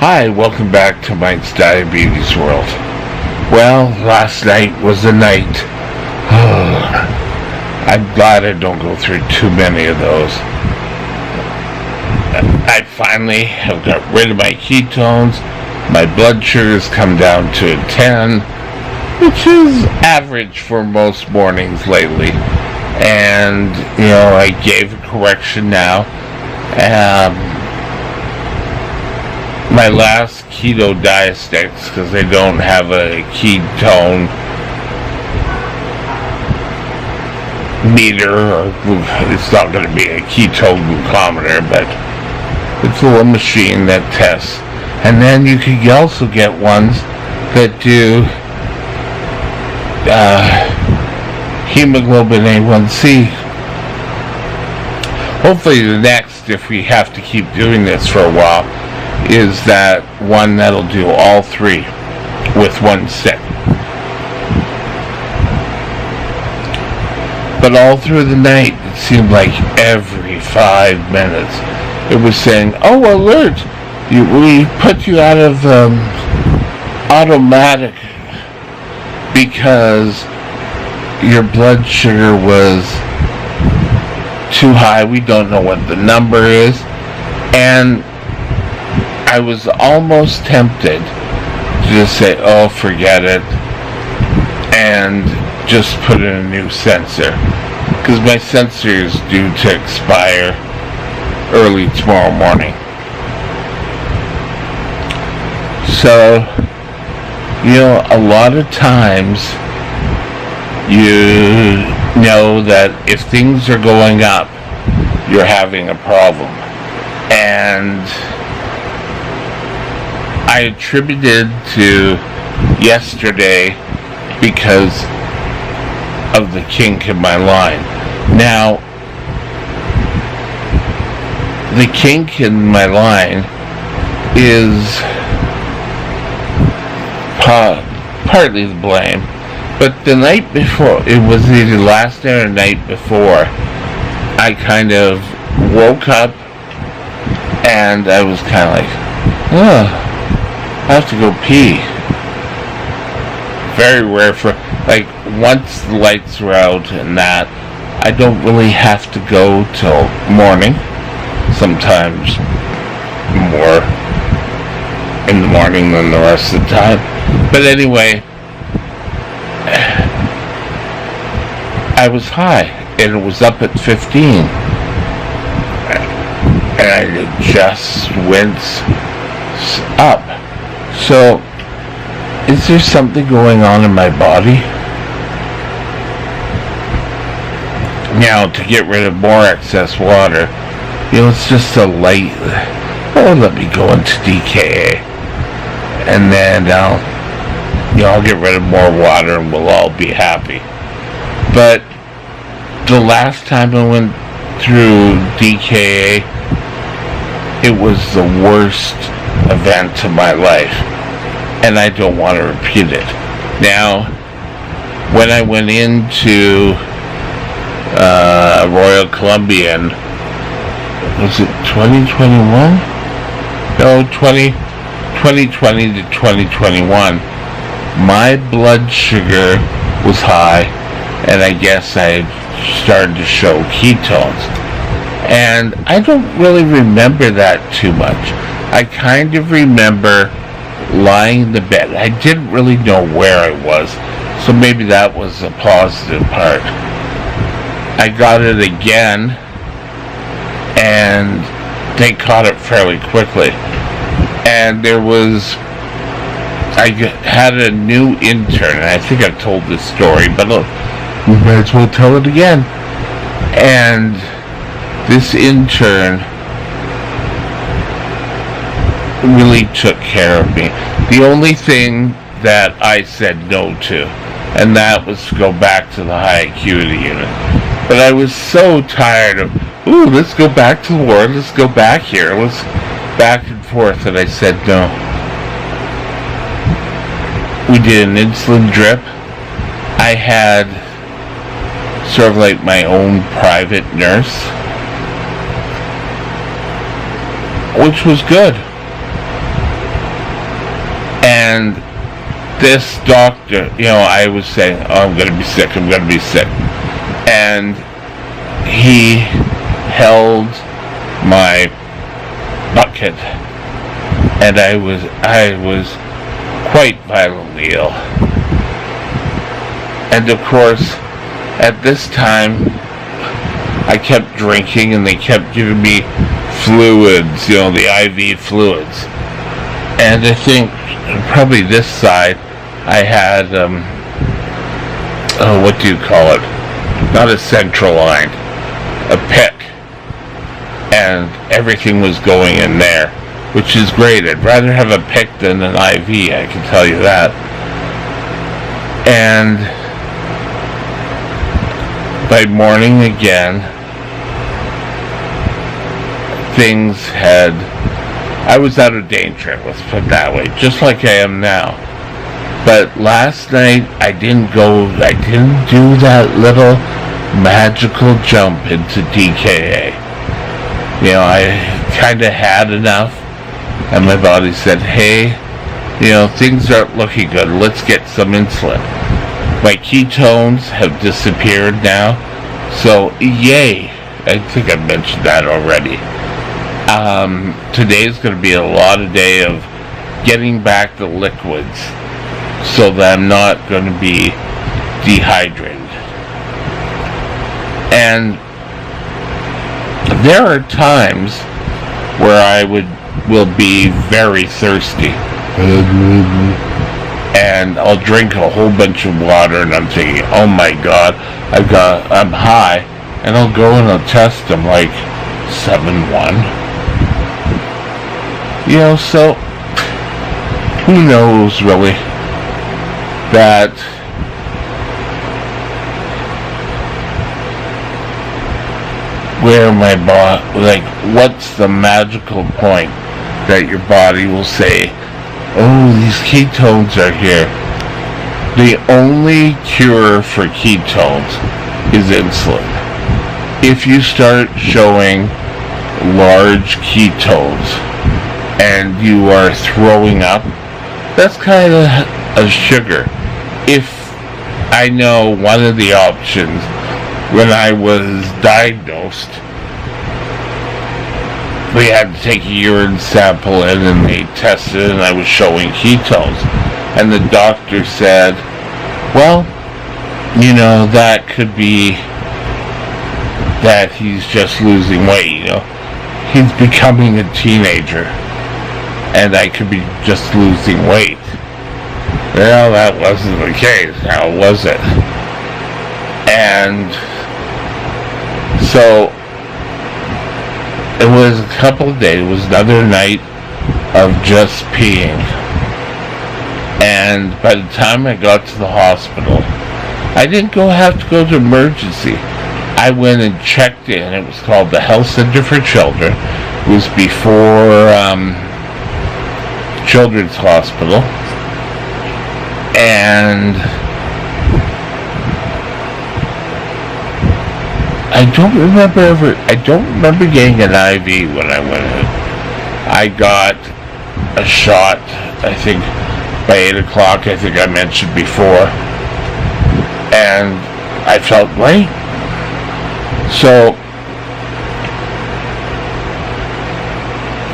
Hi, welcome back to Mike's Diabetes World. Well, last night was the night. I'm glad I don't go through too many of those. I finally have got rid of my ketones. My blood sugar's come down to a 10, which is average for most mornings lately. And, I gave a correction now. My last keto diastics, because they don't have a ketone meter, or it's not going to be a ketone glucometer, but it's a little machine that tests. And then you could also get ones that do hemoglobin A1C. Hopefully the next, if we have to keep doing this for a while, is that one that'll do all three with one stick. But all through the night, it seemed like every 5 minutes it was saying, "Oh, alert! We put you out of automatic because your blood sugar was too high. We don't know what the number is." And I was almost tempted to just say, "Oh, forget it," and just put in a new sensor, because my sensor is due to expire early tomorrow morning. So, a lot of times you know that if things are going up, you're having a problem. And I attributed to yesterday because of the kink in my line. Now, the kink in my line is partly the blame, but the night before, it was either last night or the night before, I kind of woke up and I was kind of like, I have to go pee. Very rare for, once the lights are out and that, I don't really have to go till morning. Sometimes more in the morning than the rest of the time. But anyway, I was high, and it was up at 15. And it just went up. So, is there something going on in my body? Now, to get rid of more excess water, it's just a light, let me go into DKA. And then I'll get rid of more water and we'll all be happy. But the last time I went through DKA, it was the worst event of my life, and I don't want to repeat it. Now, when I went into Royal Columbian was it 2021? No, 2020 to 2021. My blood sugar was high, and I guess I started to show ketones. And I don't really remember that too much. I kind of remember lying in the bed. I didn't really know where I was, so maybe that was a positive part. I got it again, and they caught it fairly quickly. And I had a new intern, and I think I've told this story, but look, we might as well tell it again. And this intern really took care of me. The only thing that I said no to, and that was to go back to the high acuity unit. But I was so tired of, let's go back to the ward, let's go back here, let's back and forth, and I said no. We did an insulin drip. I had sort of like my own private nurse, which was good. And this doctor, I was saying, I'm going to be sick. And he held my bucket, and I was quite violently ill. And of course, at this time, I kept drinking, and they kept giving me fluids, the IV fluids. And I think probably this side, I had, what do you call it? Not a central line, a PIC. And everything was going in there, which is great. I'd rather have a PIC than an IV, I can tell you that. And by morning again, I was out of danger, let's put it that way, just like I am now. But last night, I didn't do that little magical jump into DKA. I kind of had enough, and my body said, hey, things aren't looking good, let's get some insulin. My ketones have disappeared now, so yay. I think I mentioned that already. Today's going to be a lot of day of getting back the liquids so that I'm not going to be dehydrated. And there are times where I will be very thirsty. And I'll drink a whole bunch of water, and I'm thinking, oh my God, I'm high. And I'll go and I'll test them like 7-1. So who knows really that where my body, what's the magical point that your body will say, oh, these ketones are here. The only cure for ketones is insulin. If you start showing large ketones and you are throwing up, that's kind of a sugar. If I know one of the options, when I was diagnosed, we had to take a urine sample in, and they tested it, and I was showing ketones. And the doctor said, well, that could be that he's just losing weight, He's becoming a teenager, and I could be just losing weight. Well, that wasn't the case. How was it? And so it was a couple of days. It was another night of just peeing. And by the time I got to the hospital, I didn't have to go to emergency. I went and checked in. It was called the Health Center for Children. It was before Children's Hospital. And I don't remember getting an IV when I went in. I got a shot, I think, by 8 o'clock, I think I mentioned before. And I felt great. So,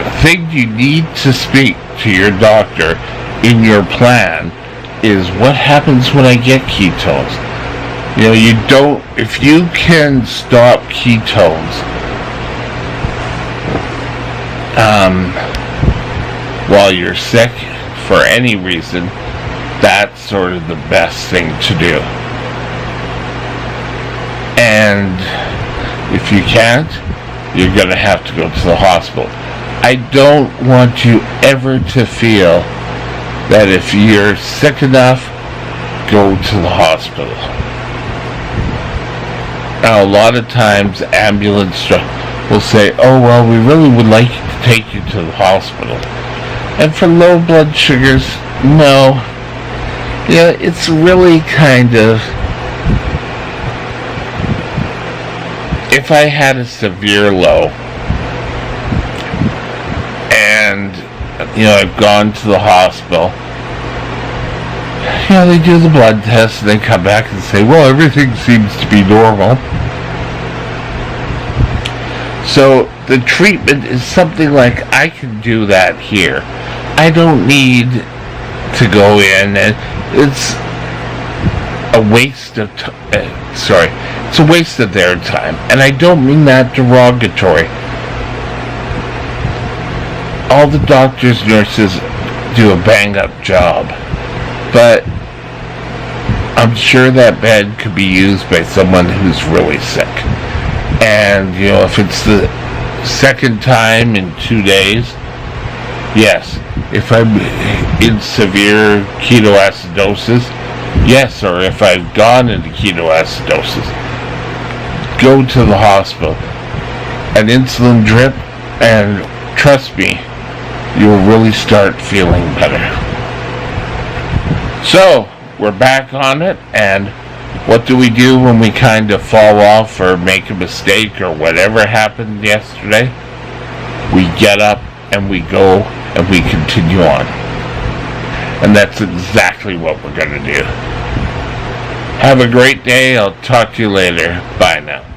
the thing you need to speak to your doctor in your plan is what happens when I get ketones. You know, you don't, if you can stop ketones while you're sick for any reason, that's sort of the best thing to do. And if you can't, you're going to have to go to the hospital. I don't want you ever to feel that if you're sick enough, go to the hospital. Now, a lot of times ambulance will say, oh, well, we really would like to take you to the hospital. And for low blood sugars, no. Yeah, it's really kind of, if I had a severe low, and, you know, I've gone to the hospital, you know, they do the blood test and they come back and say, well, everything seems to be normal. So the treatment is something like, I can do that here. I don't need to go in, and it's a waste of it's a waste of their time. And I don't mean that derogatory. All the doctors, nurses do a bang-up job. But I'm sure that bed could be used by someone who's really sick. And, you know, if it's the second time in 2 days, yes. If I'm in severe ketoacidosis, yes. Or if I've gone into ketoacidosis, go to the hospital. An insulin drip, and trust me, you'll really start feeling better. So, we're back on it, and what do we do when we kind of fall off or make a mistake or whatever happened yesterday? We get up and we go and we continue on. And that's exactly what we're going to do. Have a great day. I'll talk to you later. Bye now.